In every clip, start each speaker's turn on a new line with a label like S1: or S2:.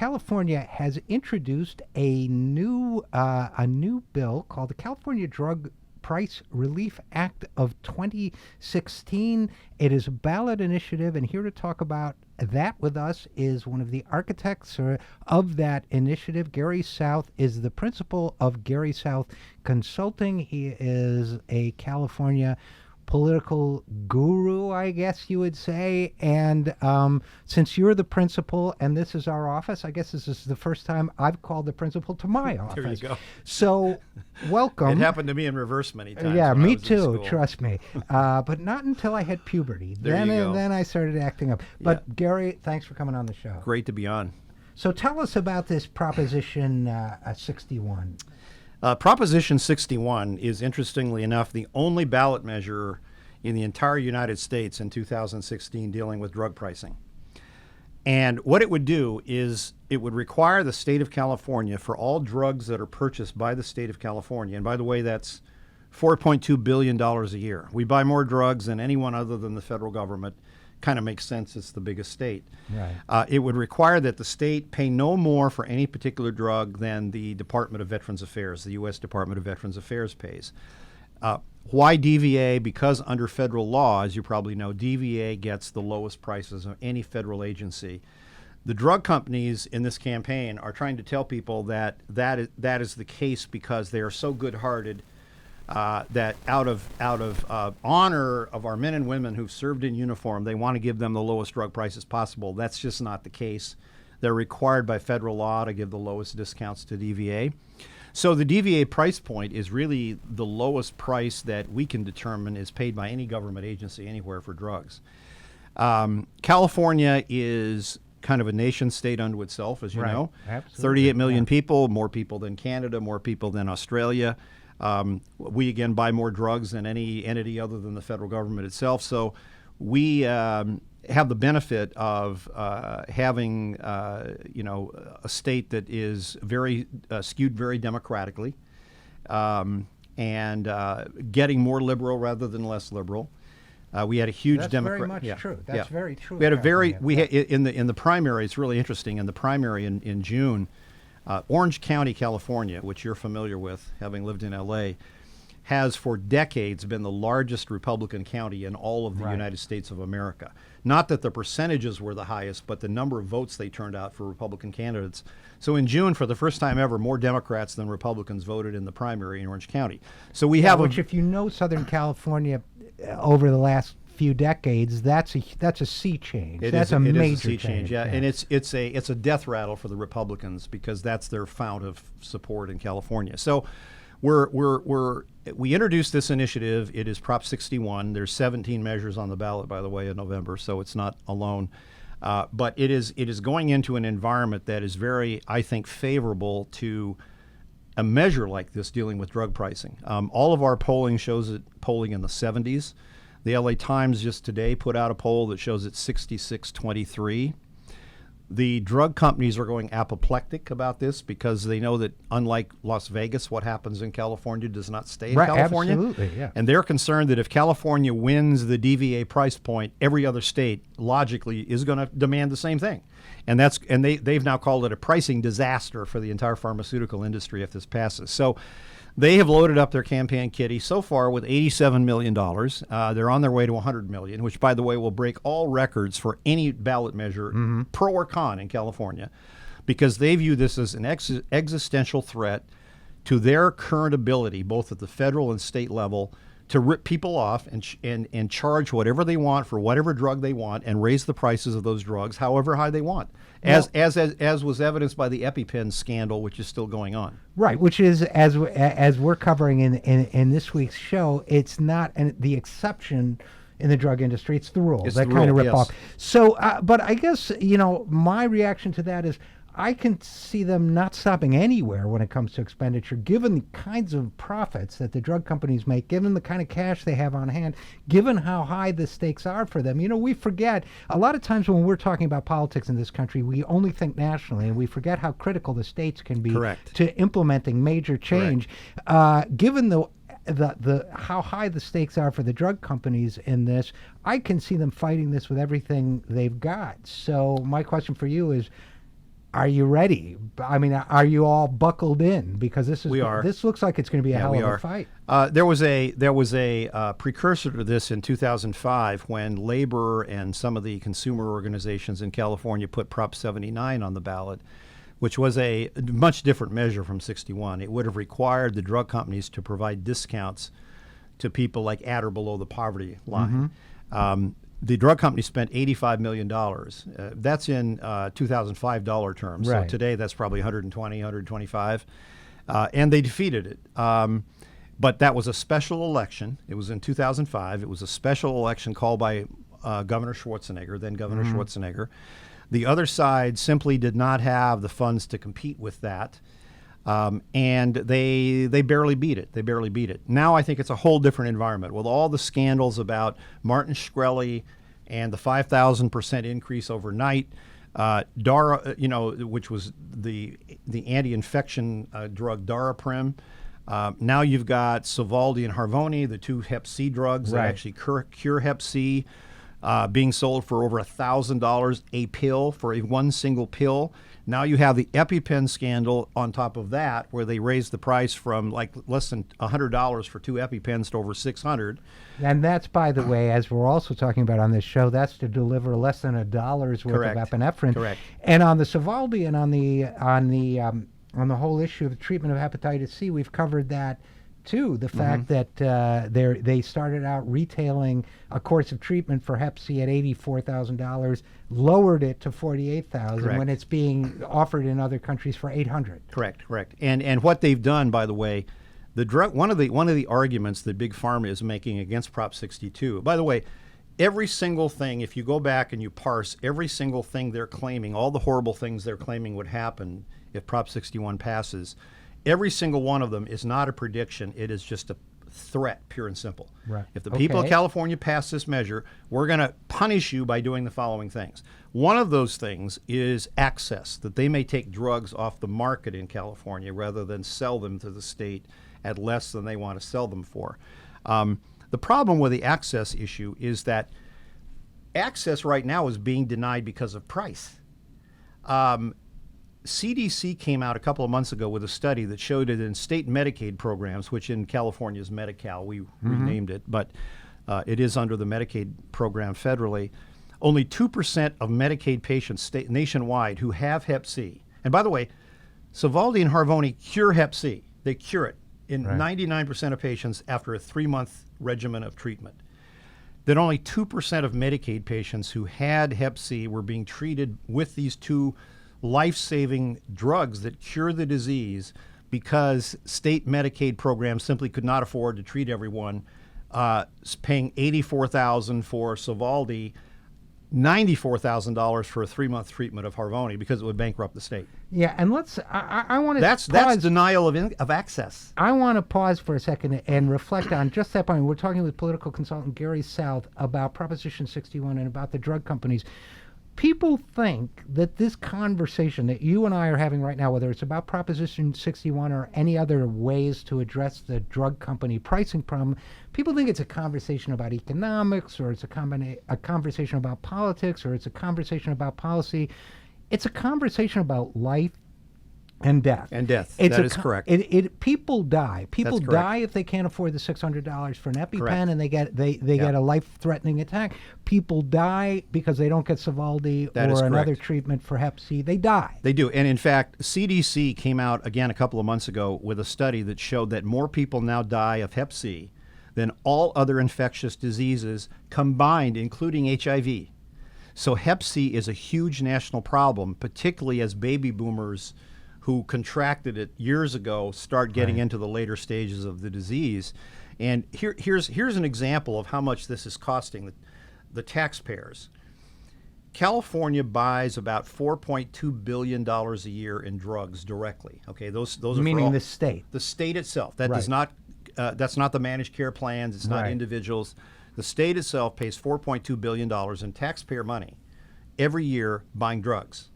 S1: California has introduced a new bill called the California Drug Price Relief Act of 2016. It is a ballot initiative, and here to talk about that with us is one of the architects of that initiative. Garry South is the principal of Garry South Consulting. He is a California political guru, I guess you would say. And since you're the principal and this is our office, I guess this is the first time I've called the principal to my office.
S2: There you go.
S1: So, welcome.
S2: It happened to me in reverse many times.
S1: Yeah,
S2: when I
S1: me
S2: was in
S1: too,
S2: school.
S1: trust me. But not until I had puberty.
S2: There you go.
S1: Then I started acting up. But Garry, thanks for coming on the show.
S2: Great to be on.
S1: So tell us about this Proposition 61.
S2: Proposition 61 is, interestingly enough, the only ballot measure in the entire United States in 2016 dealing with drug pricing. And what it would do is it would require the state of California, for all drugs that are purchased by the state of California, and by the way, that's $4.2 billion a year. We buy more drugs than anyone other than the federal government. Kind of makes sense. It's the biggest state.
S1: Right.
S2: It would require that the state pay no more for any particular drug than the Department of Veterans Affairs, the U.S. Department of Veterans Affairs pays. Why DVA? Because under federal law, as you probably know, DVA gets the lowest prices of any federal agency. The drug companies in this campaign are trying to tell people that is the case because they are so good-hearted that out of honor of our men and women who've served in uniform, they want to give them the lowest drug prices possible. That's just not the case. They're required by federal law to give the lowest discounts to DVA. So the DVA price point is really the lowest price that we can determine is paid by any government agency anywhere for drugs. California is kind of a nation state unto itself, as you know.
S1: Absolutely.
S2: 38 million people, more people than Canada, more people than Australia. We, again, buy more drugs than any entity other than the federal government itself. So we have the benefit of having, a state that is very skewed very democratically and getting more liberal rather than less liberal. We had a huge
S1: That's very much true. That's very true.
S2: We had in the primary. It's really interesting. In the primary in June, Orange County, California, which you're familiar with, having lived in L.A., has for decades been the largest Republican county in all of the United States of America. Not that the percentages were the highest, but the number of votes they turned out for Republican candidates. So in June, for the first time ever, more Democrats than Republicans voted in the primary in Orange County. So we have
S1: which, if you know Southern California over the last few decades, that's a sea change. That's a major
S2: sea change. Yeah,
S1: yeah.
S2: And it's a death rattle for the Republicans because that's their fount of support in California. So we introduced this initiative. It is Prop 61. There's 17 measures on the ballot, by the way, in November, so it's not alone. But it is going into an environment that is very, I think, favorable to a measure like this dealing with drug pricing. All of our polling shows it polling in the 70s. The LA Times just today put out a poll that shows it's 66-23. The drug companies are going apoplectic about this because they know that, unlike Las Vegas, what happens in California does not stay in California.
S1: Absolutely, yeah.
S2: And they're concerned that if California wins the DVA price point, every other state logically is going to demand the same thing. And they've now called it a pricing disaster for the entire pharmaceutical industry if this passes. So they have loaded up their campaign kitty so far with $87 million. They're on their way to $100 million, which, by the way, will break all records for any ballot measure, pro or con, in California, because they view this as an existential threat to their current ability, both at the federal and state level, to rip people off and charge whatever they want for whatever drug they want and raise the prices of those drugs however high they want, as was evidenced by the EpiPen scandal, which is still going on.
S1: Right, which is, as we're covering in this week's show, it's not the exception in the drug industry, it's the rule.
S2: It's
S1: that
S2: the
S1: kind of
S2: rule,
S1: rip
S2: yes.
S1: off. So, but I guess, my reaction to that is I can see them not stopping anywhere when it comes to expenditure, given the kinds of profits that the drug companies make, given the kind of cash they have on hand, given how high the stakes are for them. We forget, a lot of times when we're talking about politics in this country, we only think nationally, and we forget how critical the states can be
S2: Correct.
S1: to implementing major change. Given the how high the stakes are for the drug companies in this, I can see them fighting this with everything they've got. So my question for you is, Are you ready? I mean, are you all buckled in? Because
S2: We are.
S1: This looks like it's going to be a hell
S2: we
S1: of
S2: are.
S1: a fight.
S2: There was a precursor to this in 2005 when labor and some of the consumer organizations in California put Prop 79 on the ballot, which was a much different measure from 61. It would have required the drug companies to provide discounts to people like at or below the poverty line. The drug company spent $85 million. That's in 2005 dollar terms.
S1: Right.
S2: So today that's probably 120, 125. And they defeated it. But that was a special election. It was in 2005. It was a special election called by Governor Schwarzenegger, then Governor Schwarzenegger. The other side simply did not have the funds to compete with that. And they barely beat it. They barely beat it. Now I think it's a whole different environment with all the scandals about Martin Shkreli and the 5,000% increase overnight. Dara, which was the anti-infection drug Daraprim. Now you've got Sovaldi and Harvoni, the two Hep C drugs that actually cure Hep C, being sold for over $1,000 a pill for one single pill. Now you have the EpiPen scandal on top of that, where they raised the price from like less than $100 for two EpiPens to over $600.
S1: And that's, by the way, as we're also talking about on this show, that's to deliver less than $1 worth
S2: Correct.
S1: of epinephrine.
S2: Correct.
S1: And on the Sovaldi and on the whole issue of the treatment of hepatitis C, we've covered that too. The fact that they started out retailing a course of treatment for Hep C at $84,000, lowered it to $48,000 when it's being offered in other countries for $800.
S2: Correct. And what they've done, by the way, the drug one of the arguments that Big Pharma is making against Prop 62. By the way, every single thing, if you go back and you parse every single thing they're claiming, all the horrible things they're claiming would happen if Prop 61 passes, every single one of them is not a prediction. It is just a threat, pure and simple.
S1: Right.
S2: If the people of California pass this measure, we're going to punish you by doing the following things. One of those things is access, that they may take drugs off the market in California rather than sell them to the state at less than they want to sell them for. The problem with the access issue is that access right now is being denied because of price. CDC came out a couple of months ago with a study that showed it in state Medicaid programs, which in California is Medi-Cal. We renamed it, but it is under the Medicaid program federally. Only 2% of Medicaid patients nationwide who have Hep C. And by the way, Sovaldi and Harvoni cure Hep C. They cure it in 99% of patients after a 3-month regimen of treatment. That only 2% of Medicaid patients who had Hep C were being treated with these two life-saving drugs that cure the disease because state Medicaid programs simply could not afford to treat everyone, paying $84,000 for Sovaldi, $94,000 for a 3-month treatment of Harvoni because it would bankrupt the state.
S1: Yeah, and I want to
S2: That's denial of access.
S1: I want to pause for a second and reflect on just that point. We're talking with political consultant Garry South about Proposition 61 and about the drug companies. People think that this conversation that you and I are having right now, whether it's about Proposition 61 or any other ways to address the drug company pricing problem, people think it's a conversation about economics, or it's a conversation about politics, or it's a conversation about policy. It's a conversation about life and death.
S2: That is correct.
S1: People die. People die if they can't afford the $600 for an EpiPen and they get a life-threatening attack. People die because they don't get Sovaldi or another treatment for Hep C. They die.
S2: They do. And in fact, CDC came out again a couple of months ago with a study that showed that more people now die of Hep C than all other infectious diseases combined, including HIV. So Hep C is a huge national problem, particularly as baby boomers who contracted it years ago start getting into the later stages of the disease. And here's an example of how much this is costing the taxpayers. California buys about $4.2 billion a year in drugs directly. Okay, those are
S1: meaning the state.
S2: The state itself. That does not. That's not the managed care plans. It's not individuals. The state itself pays $4.2 billion in taxpayer money every year buying drugs.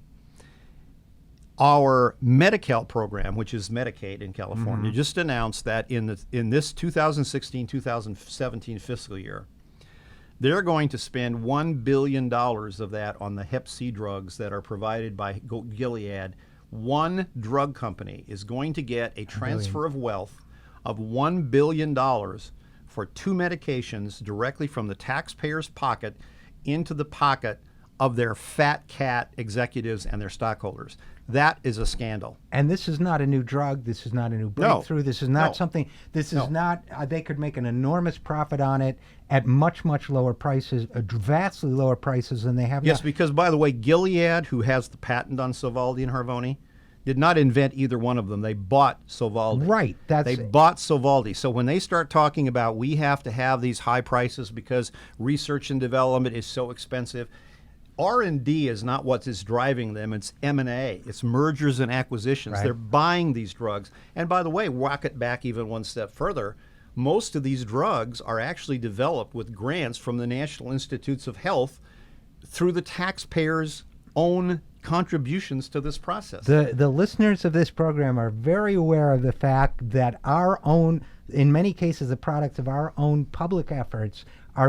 S2: Our Medi-Cal program, which is Medicaid in California, just announced that in this 2016-2017 fiscal year, They're going to spend $1 billion of that on the Hep C drugs that are provided by Gilead. One drug company is going to get a transfer of wealth of $1 billion for 2 medications directly from the taxpayer's pocket into the pocket of their fat cat executives and their stockholders. That is a scandal.
S1: And this is not a new drug. This is not a new breakthrough. This is not something. This is not. They could make an enormous profit on it at much, much lower prices, vastly lower prices than they have now.
S2: Yes, because by the way, Gilead, who has the patent on Sovaldi and Harvoni, did not invent either one of them. They bought Sovaldi.
S1: Right.
S2: They bought Sovaldi. So when they start talking about we have to have these high prices because research and development is so expensive, R&D is not what is driving them. It's M&A. It's mergers and acquisitions.
S1: Right.
S2: They're buying these drugs. And by the way, walk it back even one step further. Most of these drugs are actually developed with grants from the National Institutes of Health through the taxpayers' own contributions to this process.
S1: The listeners of this program are very aware of the fact that our own, in many cases, the products of our own public efforts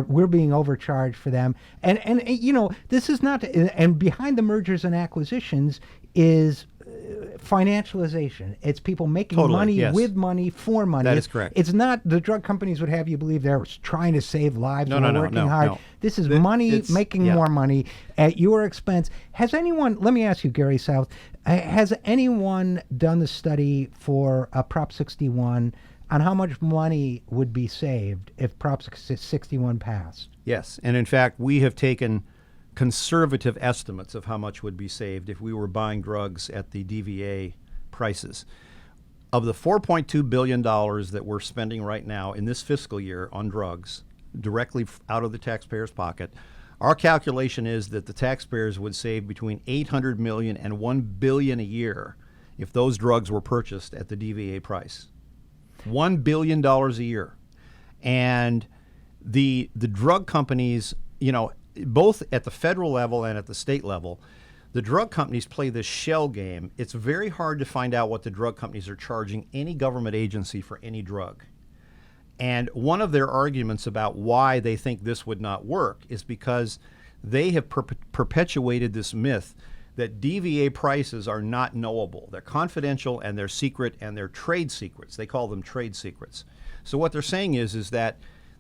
S1: we're being overcharged for them. And you know, this is not, and behind the mergers and acquisitions is financialization. It's people making money with money for money.
S2: That is correct.
S1: It's not the drug companies would have you believe they're trying to save lives and working hard.
S2: No.
S1: This is money, making more money at your expense. Has anyone, let me ask you, Garry South, has anyone done the study for Prop 61 on how much money would be saved if Prop 61 passed?
S2: Yes, and in fact, we have taken conservative estimates of how much would be saved if we were buying drugs at the DVA prices. Of the $4.2 billion that we're spending right now in this fiscal year on drugs, directly out of the taxpayer's pocket, our calculation is that the taxpayers would save between $800 million and $1 billion a year if those drugs were purchased at the DVA price. $1 billion a year. And the drug companies, you know, both at the federal level and at the state level, the drug companies play this shell game. It's very hard to find out what the drug companies are charging any government agency for any drug. And one of their arguments about why they think this would not work is because they have perpetuated this myth that DVA prices are not knowable. They're confidential and they're secret and they're trade secrets. They call them trade secrets. So what they're saying is that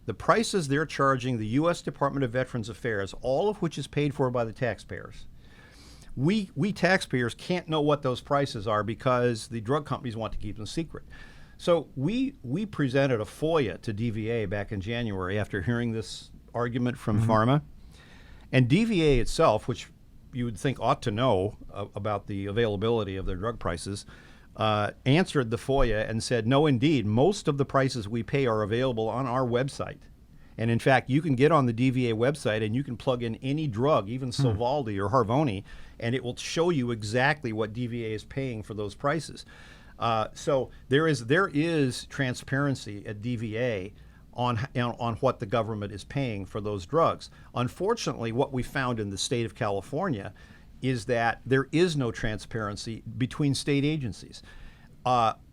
S2: the prices they're charging the U.S. Department of Veterans Affairs, all of which is paid for by the taxpayers, we taxpayers can't know what those prices are because the drug companies want to keep them secret. So we presented a FOIA to DVA back in January after hearing this argument from pharma. And DVA itself, which you would think ought to know about the availability of their drug prices, answered the FOIA and said, no, indeed, most of the prices we pay are available on our website. And in fact, you can get on the DVA website and you can plug in any drug, even Sovaldi or Harvoni, and it will show you exactly what DVA is paying for those prices. So there is transparency at DVA on what the government is paying for those drugs. Unfortunately, what we found in the state of California is that there is no transparency between state agencies.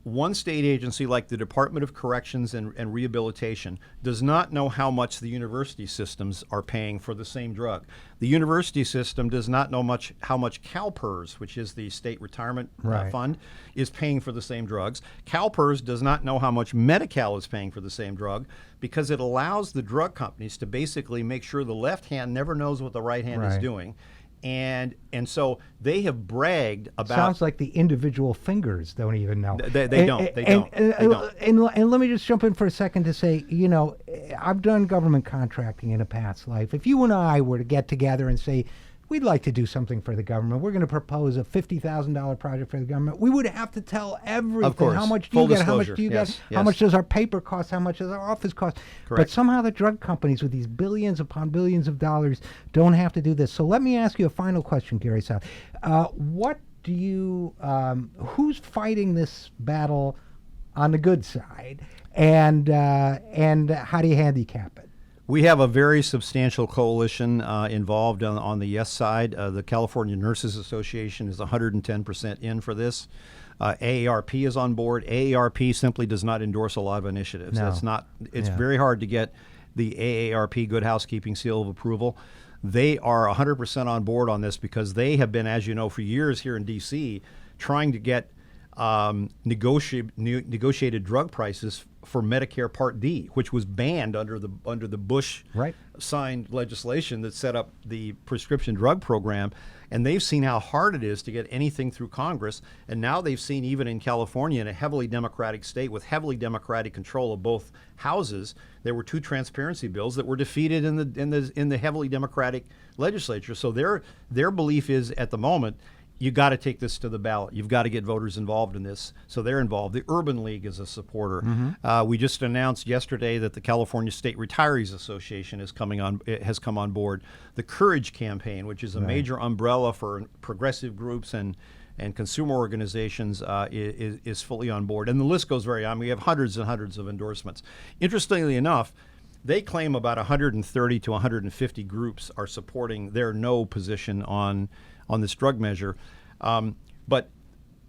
S2: One state agency, like the Department of Corrections and Rehabilitation, does not know how much the university systems are paying for the same drug. The university system does not know how much CalPERS, which is the state retirement fund, is paying for the same drugs. CalPERS does not know how much Medi-Cal is paying for the same drug because it allows the drug companies to basically make sure the left hand never knows what the right hand is doing. And so they have bragged about.
S1: Sounds like the individual fingers don't even know.
S2: They don't.
S1: And let me just jump in for a second to say, you know, I've done government contracting in a past life. If you and I were to get together and say, we'd like to do something for the government, we're going to propose a $50,000 project for the government, we would have to tell everything.
S2: Of course.
S1: How much do
S2: Full
S1: you get?
S2: disclosure.
S1: How much do you
S2: Yes,
S1: get?
S2: yes.
S1: How much does our paper cost? How much does our office cost?
S2: Correct.
S1: But somehow the drug companies with these billions upon billions of dollars don't have to do this. So let me ask you a final question, Garry South. What do you, who's fighting this battle on the good side? And how do you handicap it?
S2: We have a very substantial coalition involved on the yes side. The California Nurses Association is 110% in for this. AARP is on board. AARP simply does not endorse a lot of initiatives.
S1: No.
S2: It's very hard to get the AARP Good Housekeeping Seal of Approval. They are 100% on board on this because they have been, as you know, for years here in D.C. trying to get negotiated drug prices for Medicare Part D, which was banned under the Bush signed legislation that set up the prescription drug program. And they've seen how hard it is to get anything through Congress. And now they've seen, even in California, in a heavily Democratic state with heavily Democratic control of both houses, there were 2 transparency bills that were defeated in the heavily Democratic legislature. So their belief is, at the moment, you got to take this to the ballot. You've got to get voters involved in this. So they're involved. The Urban League is a supporter. We just announced yesterday that the California State Retirees Association has come on board. The Courage Campaign, which is a major umbrella for progressive groups and consumer organizations, is fully on board. And the list goes very on. We have hundreds and hundreds of endorsements. Interestingly enough, they claim about 130 to 150 groups are supporting their no position on this drug measure. But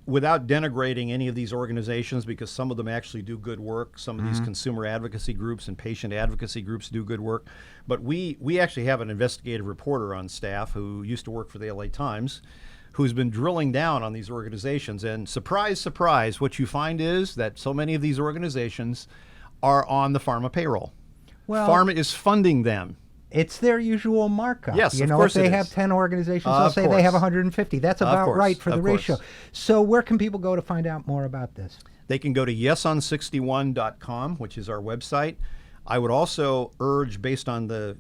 S2: without denigrating any of these organizations, because some of them actually do good work, some of these consumer advocacy groups and patient advocacy groups do good work. But we actually have an investigative reporter on staff who used to work for the LA Times, who's been drilling down on these organizations. And surprise, surprise, what you find is that so many of these organizations are on the pharma payroll.
S1: Well,
S2: Pharma is funding them.
S1: It's their usual markup.
S2: Yes,
S1: of course if they have 10 organizations, they'll say they have 150. That's about right for the ratio. So where can people go to find out more about this?
S2: They can go to yeson61.com, which is our website. I would also urge, based on the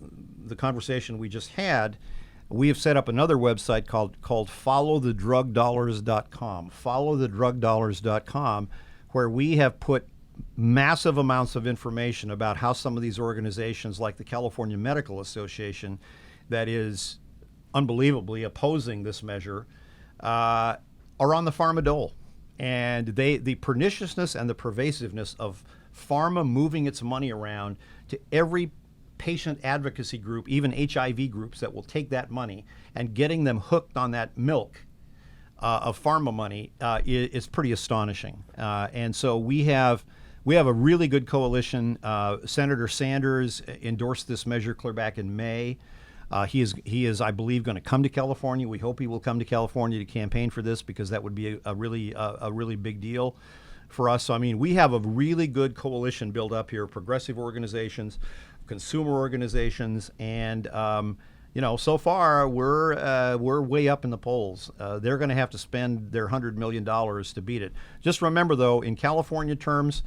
S2: conversation we just had, we have set up another website called followthedrugdollars.com. Followthedrugdollars.com, where we have put massive amounts of information about how some of these organizations, like the California Medical Association, that is unbelievably opposing this measure, are on the pharma dole. And the perniciousness and the pervasiveness of pharma moving its money around to every patient advocacy group, even HIV groups that will take that money, and getting them hooked on that milk of pharma money is pretty astonishing. And so we have a really good coalition. Senator Sanders endorsed this measure clear back in May. He is, I believe, going to come to California. We hope he will come to California to campaign for this, because that would be a really big deal for us. So, I mean, we have a really good coalition built up here: progressive organizations, consumer organizations, and so far we're way up in the polls. They're going to have to spend their $100 million to beat it. Just remember, though, in California terms,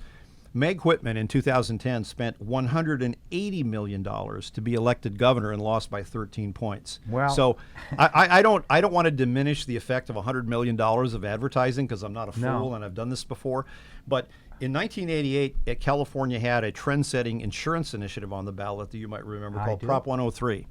S2: Meg Whitman in 2010 spent $180 million to be elected governor and lost by 13 points.
S1: Wow.
S2: So I don't want to diminish the effect of $100 million of advertising, because I'm not a fool and I've done this before. But in 1988, California had a trend-setting insurance initiative on the ballot that you might remember called Prop 103.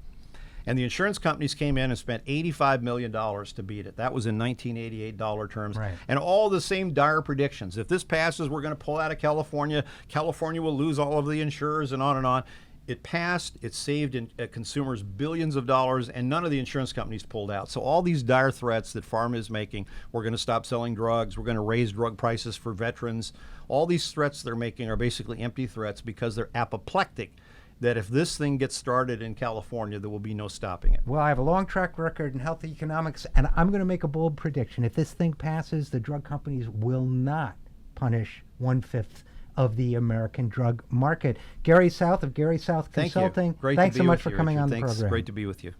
S2: And the insurance companies came in and spent $85 million to beat it. That was in 1988 dollar terms.
S1: Right.
S2: And all the same dire predictions. If this passes, we're going to pull out of California. California will lose all of the insurers, and on and on. It passed. It saved consumers billions of dollars, and none of the insurance companies pulled out. So all these dire threats that pharma is making, we're going to stop selling drugs, we're going to raise drug prices for veterans, all these threats they're making are basically empty threats, because they're apoplectic that if this thing gets started in California, there will be no stopping it.
S1: Well, I have a long track record in health economics, and I'm going to make a bold prediction. If this thing passes, the drug companies will not punish 1/5 of the American drug market. Garry South of Garry South Consulting.
S2: Thank you.
S1: Thanks so much for coming on the
S2: program.
S1: program.
S2: Great to be with you.